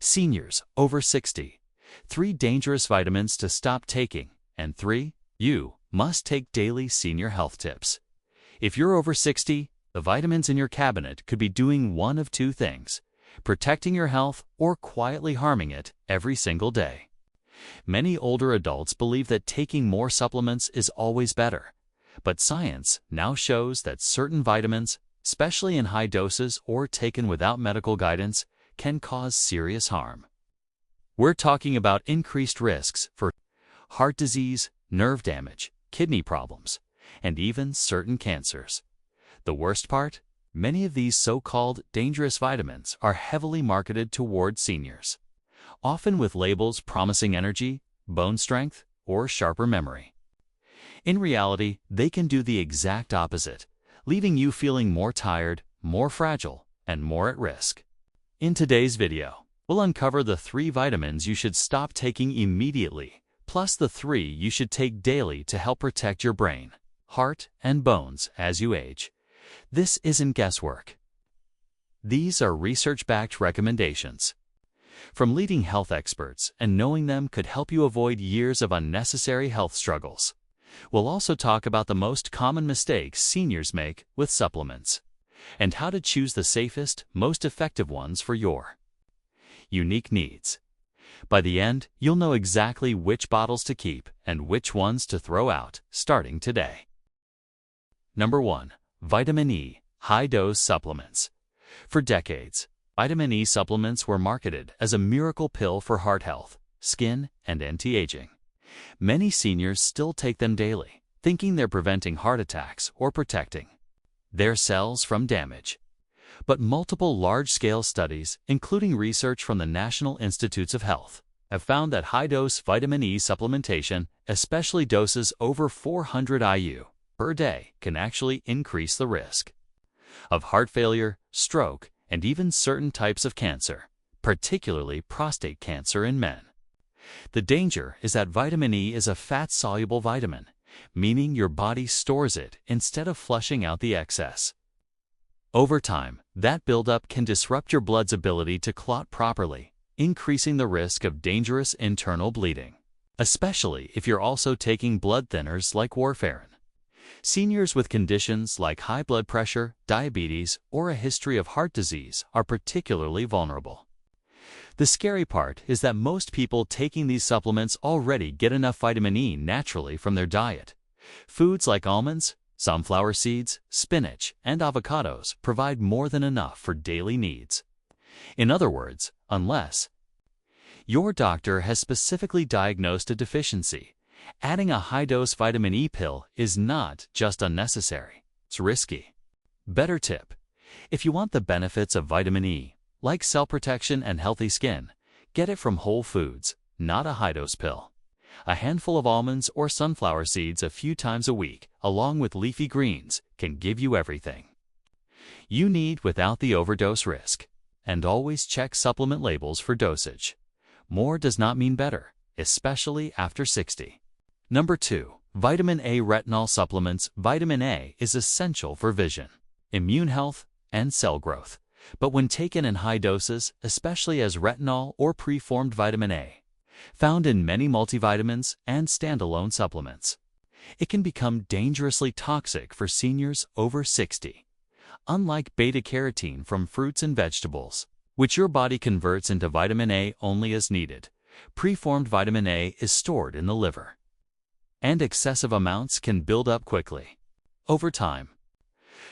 Seniors over 60. 3 dangerous vitamins to stop taking. And 3 you must take daily senior health tips. If you're over 60, the vitamins in your cabinet could be doing one of 2 things: protecting your health or quietly harming it every single day. Many older adults believe that taking more supplements is always better, but science now shows that certain vitamins, especially in high doses or taken without medical guidance, can cause serious harm. We're talking about increased risks for heart disease, nerve damage, kidney problems, and even certain cancers. The worst part? Many of these so-called dangerous vitamins are heavily marketed toward seniors, often with labels promising energy, bone strength, or sharper memory. In reality, they can do the exact opposite, leaving you feeling more tired, more fragile, and more at risk. In today's video, we'll uncover the 3 vitamins you should stop taking immediately, plus the 3 you should take daily to help protect your brain, heart, and bones as you age. This isn't guesswork. These are research-backed recommendations from leading health experts, and knowing them could help you avoid years of unnecessary health struggles. We'll also talk about the most common mistakes seniors make with supplements, and how to choose the safest, most effective ones for your unique needs. By the end, you'll know exactly which bottles to keep and which ones to throw out, starting today. Number 1. Vitamin E high-dose supplements. For decades, vitamin E supplements were marketed as a miracle pill for heart health, skin, and anti-aging. Many seniors still take them daily, thinking they're preventing heart attacks or protecting their cells from damage. But multiple large-scale studies, including research from the National Institutes of Health, have found that high-dose vitamin E supplementation, especially doses over 400 IU per day, can actually increase the risk of heart failure, stroke, and even certain types of cancer, particularly prostate cancer in men. The danger is that vitamin E is a fat-soluble vitamin, meaning your body stores it instead of flushing out the excess. Over time, that buildup can disrupt your blood's ability to clot properly, increasing the risk of dangerous internal bleeding, especially if you're also taking blood thinners like warfarin. Seniors with conditions like high blood pressure, diabetes, or a history of heart disease are particularly vulnerable. The scary part is that most people taking these supplements already get enough vitamin E naturally from their diet. Foods like almonds, sunflower seeds, spinach, and avocados provide more than enough for daily needs. In other words, unless your doctor has specifically diagnosed a deficiency, adding a high-dose vitamin E pill is not just unnecessary, it's risky. Better tip: if you want the benefits of vitamin E, like cell protection and healthy skin, get it from whole foods, not a high-dose pill. A handful of almonds or sunflower seeds a few times a week, along with leafy greens, can give you everything you need without the overdose risk. And always check supplement labels for dosage. More does not mean better, especially after 60. Number 2. Vitamin A retinol supplements. Vitamin A is essential for vision, immune health, and cell growth. But when taken in high doses, especially as retinol or preformed vitamin A, found in many multivitamins and standalone supplements, it can become dangerously toxic for seniors over 60. Unlike beta-carotene from fruits and vegetables, which your body converts into vitamin A only as needed, preformed vitamin A is stored in the liver, and excessive amounts can build up quickly over time.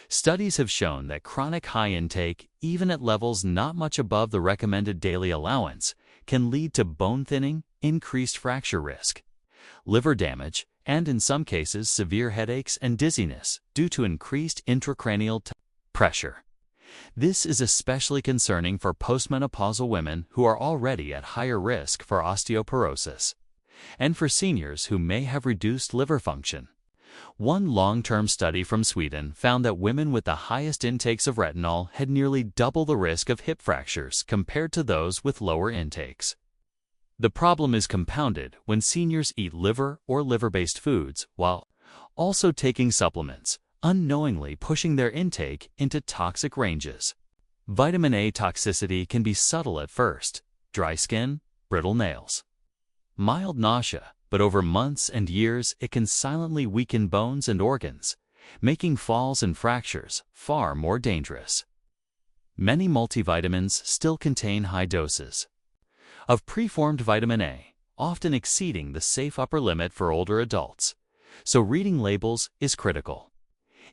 Studies have shown that chronic high intake, even at levels not much above the recommended daily allowance, can lead to bone thinning, increased fracture risk, liver damage, and in some cases severe headaches and dizziness due to increased intracranial pressure. This is especially concerning for postmenopausal women who are already at higher risk for osteoporosis, and for seniors who may have reduced liver function. One long-term study from Sweden found that women with the highest intakes of retinol had nearly double the risk of hip fractures compared to those with lower intakes. The problem is compounded when seniors eat liver or liver-based foods while also taking supplements, unknowingly pushing their intake into toxic ranges. Vitamin A toxicity can be subtle at first, dry skin, brittle nails. Mild nausea, but over months and years it can silently weaken bones and organs, making falls and fractures far more dangerous. Many multivitamins still contain high doses of preformed vitamin A, often exceeding the safe upper limit for older adults, so reading labels is critical.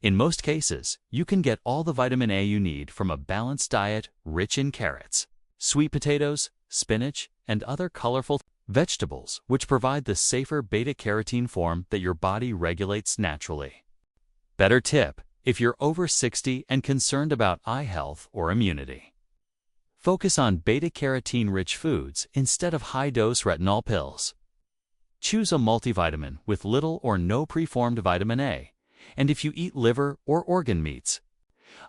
In most cases, you can get all the vitamin A you need from a balanced diet rich in carrots, sweet potatoes, spinach, and other colorful vegetables, which provide the safer beta-carotene form that your body regulates naturally. Better tip if you're over 60 and concerned about eye health or immunity. Focus on beta-carotene-rich foods instead of high-dose retinol pills. Choose a multivitamin with little or no preformed vitamin A, and if you eat liver or organ meats,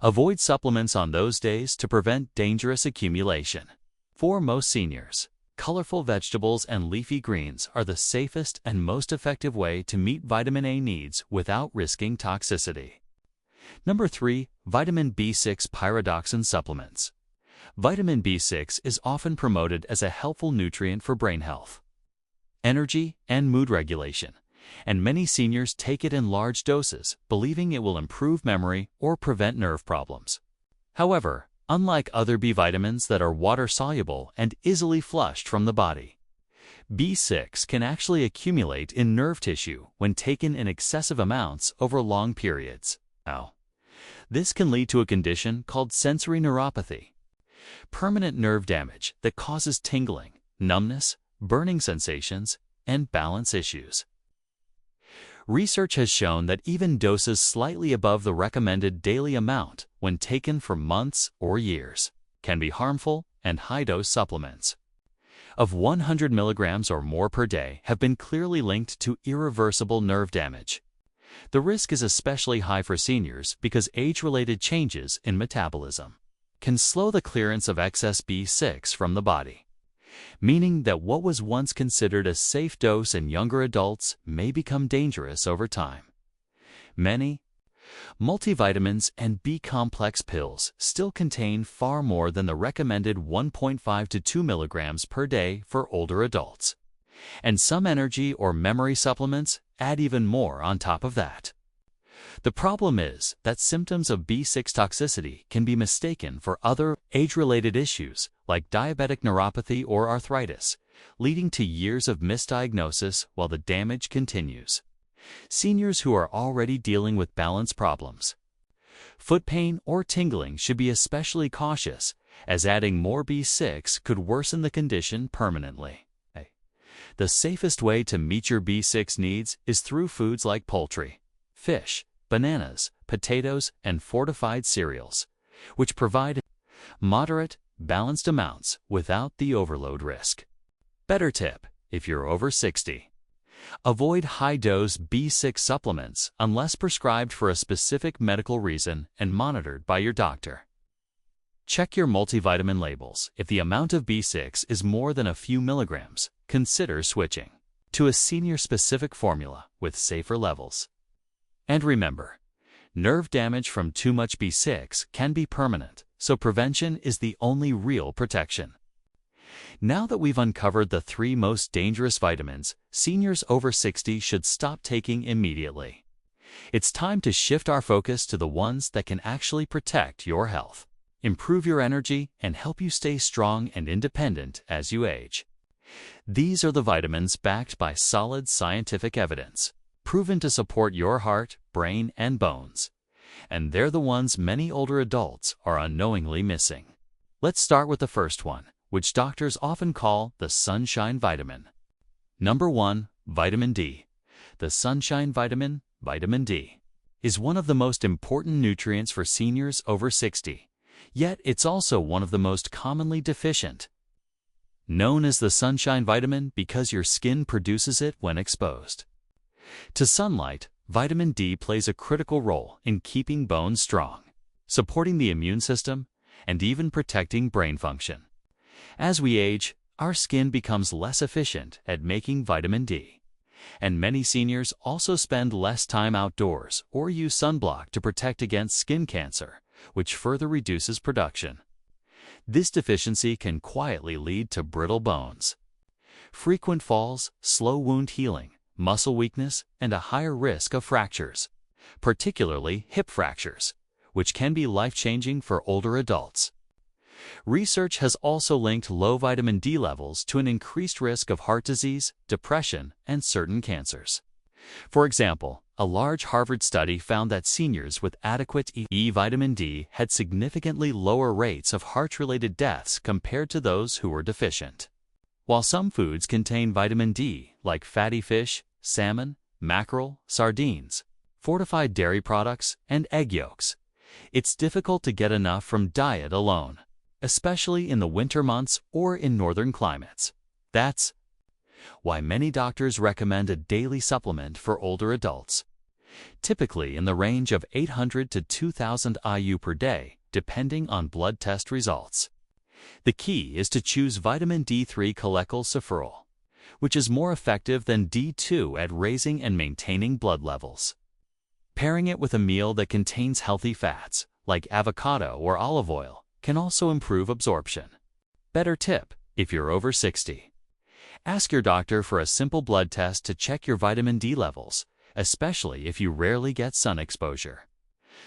avoid supplements on those days to prevent dangerous accumulation. For most seniors, colorful vegetables and leafy greens are the safest and most effective way to meet vitamin A needs without risking toxicity. Number 3. Vitamin B6 pyridoxine supplements. Vitamin B6 is often promoted as a helpful nutrient for brain health, energy, and mood regulation, and many seniors take it in large doses, believing it will improve memory or prevent nerve problems. However, unlike other B vitamins that are water-soluble and easily flushed from the body, B6 can actually accumulate in nerve tissue when taken in excessive amounts over long periods. This can lead to a condition called sensory neuropathy, permanent nerve damage that causes tingling, numbness, burning sensations, and balance issues. Research has shown that even doses slightly above the recommended daily amount, when taken for months or years, can be harmful, and high-dose supplements of 100 milligrams or more per day have been clearly linked to irreversible nerve damage. The risk is especially high for seniors because age-related changes in metabolism can slow the clearance of excess B6 from the body, meaning that what was once considered a safe dose in younger adults may become dangerous over time. Many multivitamins and B-complex pills still contain far more than the recommended 1.5 to 2 milligrams per day for older adults, and some energy or memory supplements add even more on top of that. The problem is that symptoms of B6 toxicity can be mistaken for other age-related issues like diabetic neuropathy or arthritis, leading to years of misdiagnosis while the damage continues. Seniors who are already dealing with balance problems, foot pain, or tingling should be especially cautious, as adding more B6 could worsen the condition permanently. The safest way to meet your B6 needs is through foods like poultry, fish, bananas, potatoes, and fortified cereals, which provide moderate, balanced amounts without the overload risk. Better tip if you're over 60. Avoid high-dose B6 supplements unless prescribed for a specific medical reason and monitored by your doctor. Check your multivitamin labels. If the amount of B6 is more than a few milligrams, consider switching to a senior-specific formula with safer levels. And remember, nerve damage from too much B6 can be permanent, so prevention is the only real protection. Now that we've uncovered the 3 most dangerous vitamins seniors over 60 should stop taking immediately, it's time to shift our focus to the ones that can actually protect your health, improve your energy, and help you stay strong and independent as you age. These are the vitamins backed by solid scientific evidence, proven to support your heart, brain, and bones. And they're the ones many older adults are unknowingly missing. Let's start with the first one, which doctors often call the sunshine vitamin. Number 1. Vitamin D. The sunshine vitamin, vitamin D, is one of the most important nutrients for seniors over 60, yet it's also one of the most commonly deficient. Known as the sunshine vitamin because your skin produces it when exposed to sunlight, vitamin D plays a critical role in keeping bones strong, supporting the immune system, and even protecting brain function. As we age, our skin becomes less efficient at making vitamin D, and many seniors also spend less time outdoors or use sunblock to protect against skin cancer, which further reduces production. This deficiency can quietly lead to brittle bones, frequent falls, slow wound healing, muscle weakness, and a higher risk of fractures, particularly hip fractures, which can be life-changing for older adults. Research has also linked low vitamin D levels to an increased risk of heart disease, depression, and certain cancers. For example, a large Harvard study found that seniors with adequate vitamin D had significantly lower rates of heart-related deaths compared to those who were deficient. While some foods contain vitamin D, like fatty fish, salmon, mackerel, sardines, fortified dairy products, and egg yolks, it's difficult to get enough from diet alone, especially in the winter months or in northern climates. That's why many doctors recommend a daily supplement for older adults, typically in the range of 800 to 2,000 IU per day, depending on blood test results. The key is to choose vitamin D3 cholecalciferol, which is more effective than D2 at raising and maintaining blood levels. Pairing it with a meal that contains healthy fats, like avocado or olive oil, can also improve absorption. Better tip, if you're over 60. Ask your doctor for a simple blood test to check your vitamin D levels, especially if you rarely get sun exposure.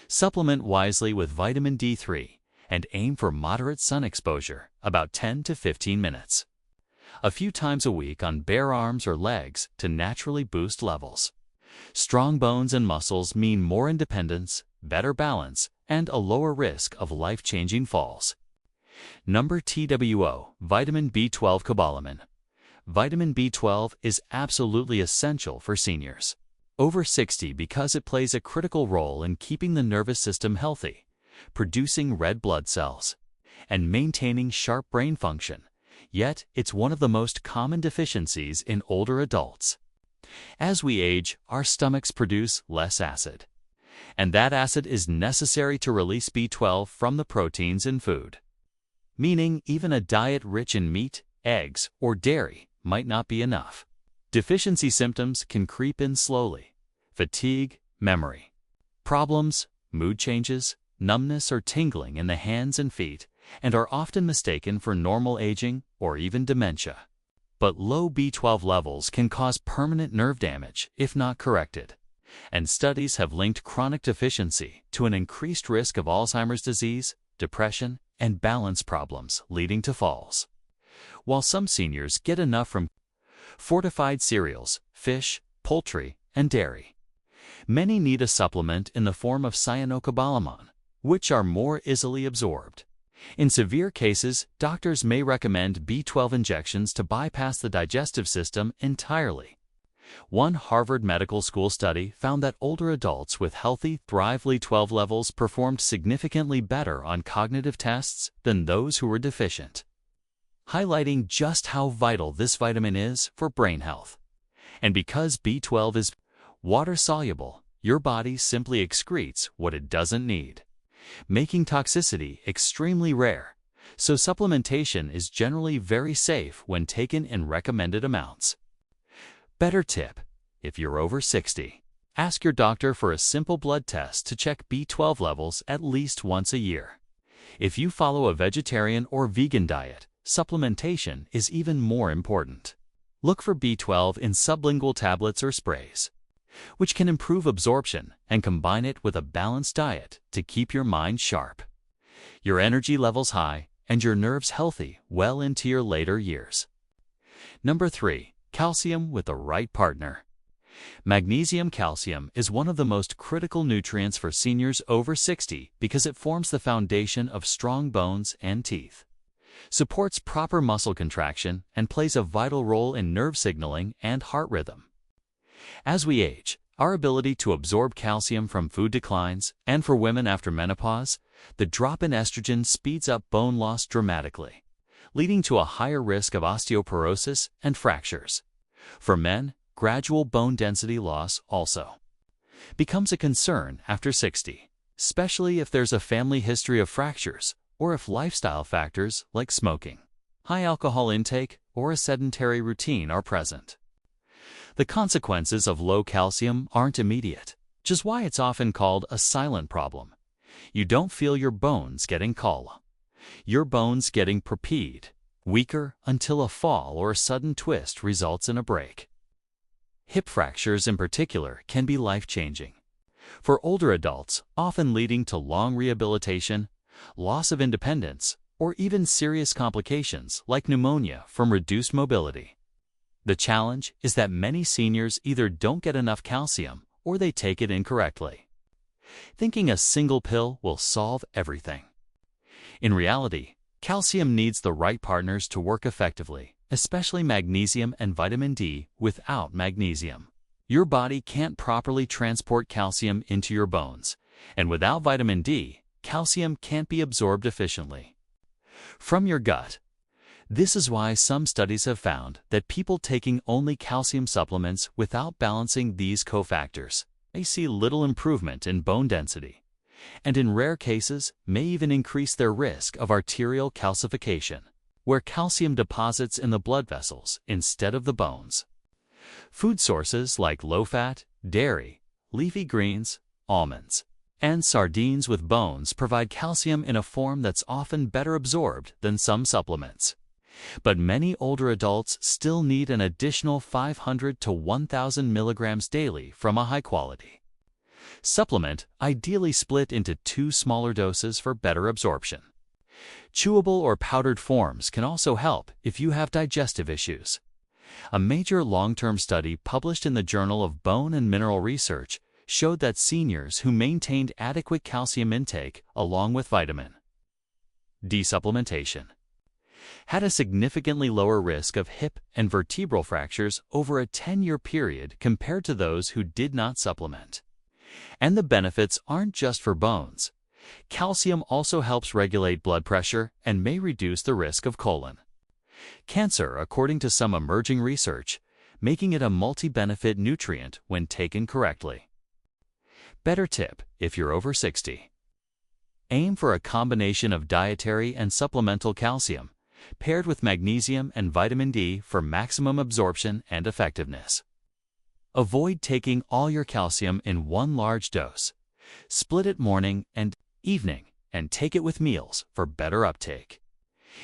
Supplement wisely with vitamin D3 and aim for moderate sun exposure, about 10 to 15 minutes, a few times a week on bare arms or legs to naturally boost levels. Strong bones and muscles mean more independence, better balance, and a lower risk of life-changing falls. Number TWO, vitamin B12 cobalamin. Vitamin B12 is absolutely essential for seniors over 60 because it plays a critical role in keeping the nervous system healthy, producing red blood cells, and maintaining sharp brain function. Yet, it's one of the most common deficiencies in older adults. As we age, our stomachs produce less acid, and that acid is necessary to release B12 from the proteins in food. Meaning even a diet rich in meat, eggs, or dairy might not be enough. Deficiency symptoms can creep in slowly: fatigue, memory problems, mood changes, numbness or tingling in the hands and feet, and are often mistaken for normal aging or even dementia. But low B12 levels can cause permanent nerve damage if not corrected, and studies have linked chronic deficiency to an increased risk of Alzheimer's disease, depression, and balance problems leading to falls. While some seniors get enough from fortified cereals, fish, poultry, and dairy, many need a supplement in the form of cyanocobalamin, which are more easily absorbed. In severe cases, doctors may recommend B12 injections to bypass the digestive system entirely. One Harvard Medical School study found that older adults with healthy Thrive B12 levels performed significantly better on cognitive tests than those who were deficient, highlighting just how vital this vitamin is for brain health. And because B12 is water-soluble, your body simply excretes what it doesn't need, making toxicity extremely rare, so supplementation is generally very safe when taken in recommended amounts. Better tip, if you're over 60. Ask your doctor for a simple blood test to check B12 levels at least once a year. If you follow a vegetarian or vegan diet, supplementation is even more important. Look for B12 in sublingual tablets or sprays, which can improve absorption, and combine it with a balanced diet to keep your mind sharp, your energy levels high, and your nerves healthy well into your later years. Number 3. Calcium with the right partner. Magnesium calcium is one of the most critical nutrients for seniors over 60 because it forms the foundation of strong bones and teeth, supports proper muscle contraction, and plays a vital role in nerve signaling and heart rhythm. As we age, our ability to absorb calcium from food declines, and for women after menopause, the drop in estrogen speeds up bone loss dramatically, leading to a higher risk of osteoporosis and fractures. For men, gradual bone density loss also becomes a concern after 60, especially if there's a family history of fractures or if lifestyle factors like smoking, high alcohol intake, or a sedentary routine are present. The consequences of low calcium aren't immediate, which is why it's often called a silent problem. You don't feel your bones getting calm, Your bones getting propede, weaker until a fall or a sudden twist results in a break. Hip fractures in particular can be life-changing. For older adults, often leading to long rehabilitation, loss of independence, or even serious complications like pneumonia from reduced mobility. The challenge is that many seniors either don't get enough calcium or they take it incorrectly, thinking a single pill will solve everything. In reality, calcium needs the right partners to work effectively, especially magnesium and vitamin D. Without magnesium, your body can't properly transport calcium into your bones, and without vitamin D, calcium can't be absorbed efficiently from your gut. This is why some studies have found that people taking only calcium supplements without balancing these cofactors may see little improvement in bone density, and in rare cases may even increase their risk of arterial calcification, where calcium deposits in the blood vessels instead of the bones. Food sources like low-fat, dairy, leafy greens, almonds, and sardines with bones provide calcium in a form that's often better absorbed than some supplements. But many older adults still need an additional 500 to 1,000 milligrams daily from a high-quality supplement, ideally split into 2 smaller doses for better absorption. Chewable or powdered forms can also help if you have digestive issues. A major long-term study published in the Journal of Bone and Mineral Research showed that seniors who maintained adequate calcium intake along with vitamin D supplementation had a significantly lower risk of hip and vertebral fractures over a 10-year period compared to those who did not supplement. And the benefits aren't just for bones. Calcium also helps regulate blood pressure and may reduce the risk of colon cancer, according to some emerging research, making it a multi-benefit nutrient when taken correctly. Better tip if you're over 60. Aim for a combination of dietary and supplemental calcium, paired with magnesium and vitamin D for maximum absorption and effectiveness. Avoid taking all your calcium in one large dose. Split it morning and evening and take it with meals for better uptake.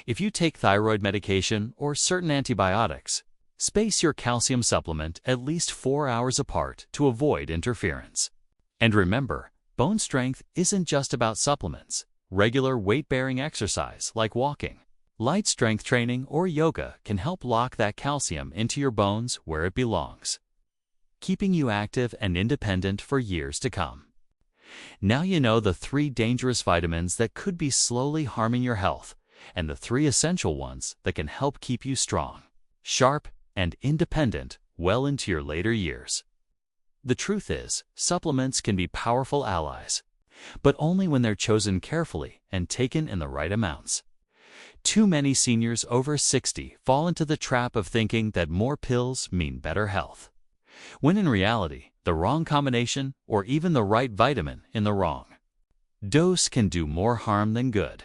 If you take thyroid medication or certain antibiotics, space your calcium supplement at least 4 hours apart to avoid interference. And remember, bone strength isn't just about supplements. Regular weight-bearing exercise like walking, light strength training, or yoga can help lock that calcium into your bones where it belongs, keeping you active and independent for years to come. Now you know the 3 dangerous vitamins that could be slowly harming your health, and the 3 essential ones that can help keep you strong, sharp, and independent well into your later years. The truth is, supplements can be powerful allies, but only when they're chosen carefully and taken in the right amounts. Too many seniors over 60 fall into the trap of thinking that more pills mean better health, when in reality, the wrong combination or even the right vitamin in the wrong dose can do more harm than good.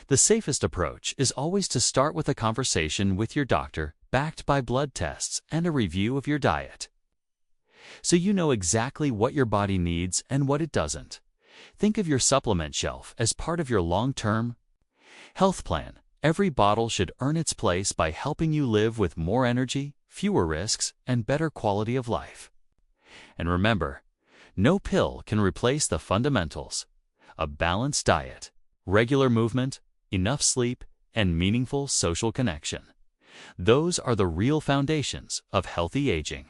The safest approach is always to start with a conversation with your doctor, backed by blood tests and a review of your diet, so you know exactly what your body needs and what it doesn't. Think of your supplement shelf as part of your long-term health plan. Every bottle should earn its place by helping you live with more energy, fewer risks, and better quality of life. And remember, no pill can replace the fundamentals: a balanced diet, regular movement, enough sleep, and meaningful social connection. Those are the real foundations of healthy aging.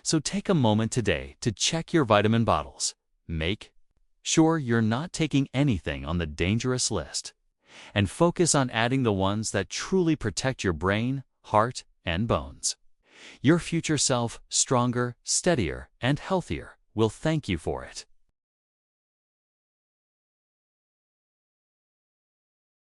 So take a moment today to check your vitamin bottles. Make sure you're not taking anything on the dangerous list, and focus on adding the ones that truly protect your brain, heart, and bones. Your future self, stronger, steadier, and healthier, will thank you for it.